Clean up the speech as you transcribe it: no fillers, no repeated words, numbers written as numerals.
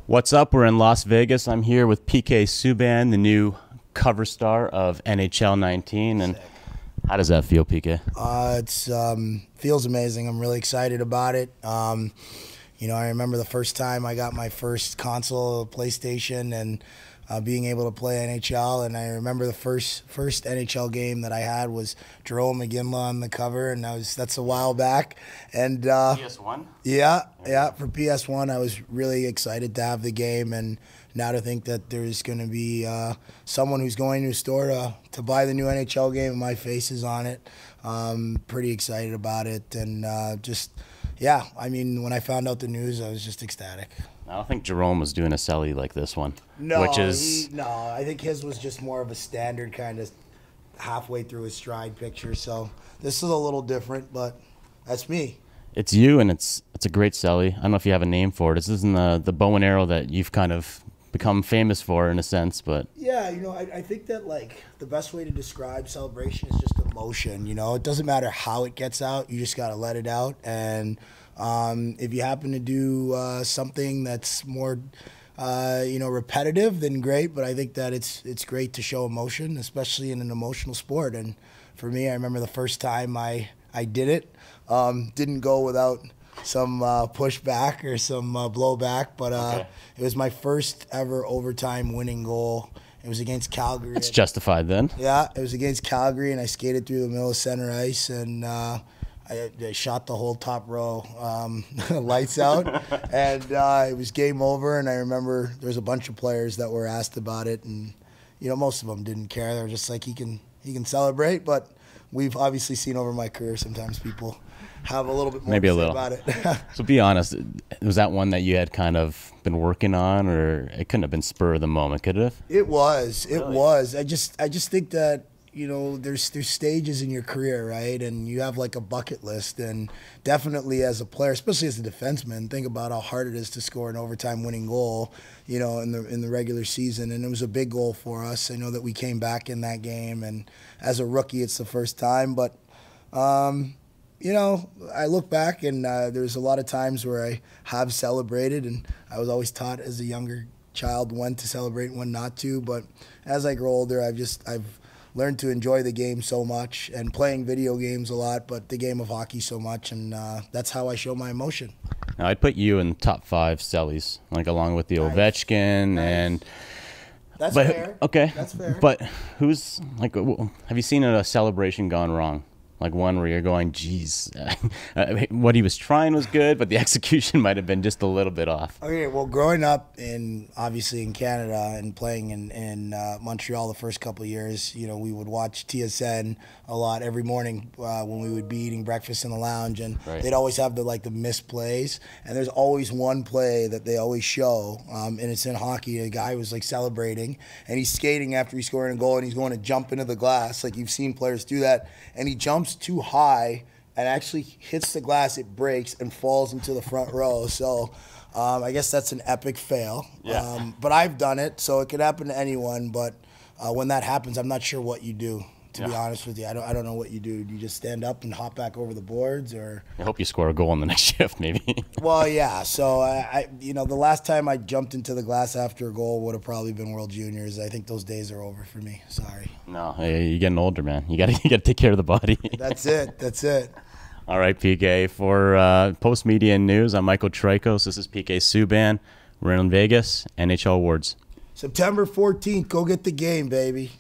What's up? We're in Las Vegas. I'm here with PK Subban, the new cover star of NHL 19. And how does that feel, PK? It feels amazing. I'm really excited about it. You know, I remember the first time I got my first console, PlayStation, and being able to play NHL. And I remember the first NHL game that I had was Jerome McGinley on the cover, and that's a while back. And PS1? Yeah, for PS1, I was really excited to have the game, and now to think that there's going to be someone who's going to a store to buy the new NHL game, and my face is on it. Pretty excited about it, and yeah, I mean, when I found out the news, I was just ecstatic. I don't think Jerome was doing a celly like this one. No, no, I think his was just more of a standard kind of halfway through his stride picture. So this is a little different, but that's me. It's you, and it's a great celly. I don't know if you have a name for it. This isn't the bow and arrow that you've kind of become famous for in a sense, but yeah, you know, I think that like the best way to describe celebration is just emotion. You know, it doesn't matter how it gets out, you just got to let it out. And if you happen to do something that's more you know, repetitive, then great. But I think that it's great to show emotion, especially in an emotional sport. And for me, I remember the first time I did it, didn't go without some pushback or some blowback, but okay. It was my first ever overtime winning goal. It was against Calgary. It's justified then. Yeah, it was against Calgary, and I skated through the middle of center ice, and I shot the whole top row, lights out, and it was game over. And I remember there was a bunch of players that were asked about it, and you know, most of them didn't care. They were just like, he can celebrate. But we've obviously seen over my career sometimes people have a little bit more maybe to a little say about it. So be honest, was that one that you had kind of been working on, or it couldn't have been spur of the moment, could it have? It was. It really? was. I just think that, you know, there's stages in your career, right? And you have like a bucket list, and definitely as a player, especially as a defenseman, think about how hard it is to score an overtime winning goal, you know, in the regular season. And it was a big goal for us. I know that we came back in that game, and as a rookie, it's the first time. But you know, I look back, and there's a lot of times where I have celebrated, and I was always taught as a younger child when to celebrate and when not to. But as I grow older, I've learned to enjoy the game so much, and playing video games a lot, but the game of hockey so much, and that's how I show my emotion. Now, I'd put you in the top 5 cellies, like along with the Ovechkin and. That's fair. Okay. That's fair. But who's like? Have you seen a celebration gone wrong? Like one where you're going, geez, what he was trying was good, but the execution might have been just a little bit off. Okay, well, growing up obviously in Canada and playing in Montreal the first couple of years, you know, we would watch TSN a lot every morning when we would be eating breakfast in the lounge, and right. They'd always have the missed plays, and there's always one play that they always show, and it's in hockey. A guy was like celebrating, and he's skating after he's scoring a goal, and he's going to jump into the glass, like you've seen players do that, and he jumps too high and actually hits the glass, it breaks and falls into the front row. So I guess that's an epic fail. Yeah. But I've done it, so it could happen to anyone. But when that happens, I'm not sure what you do, to be honest with you. I don't know what you do. Do you just stand up and hop back over the boards, or? I hope you score a goal in the next shift, maybe. Well, yeah. So you know, the last time I jumped into the glass after a goal would have probably been World Juniors. I think those days are over for me. Sorry. No, hey, you're getting older, man. You gotta take care of the body. That's it. That's it. All right, PK. For Post Media News, I'm Michael Trikos. This is PK Subban. We're in Vegas. NHL Awards. September 14th. Go get the game, baby.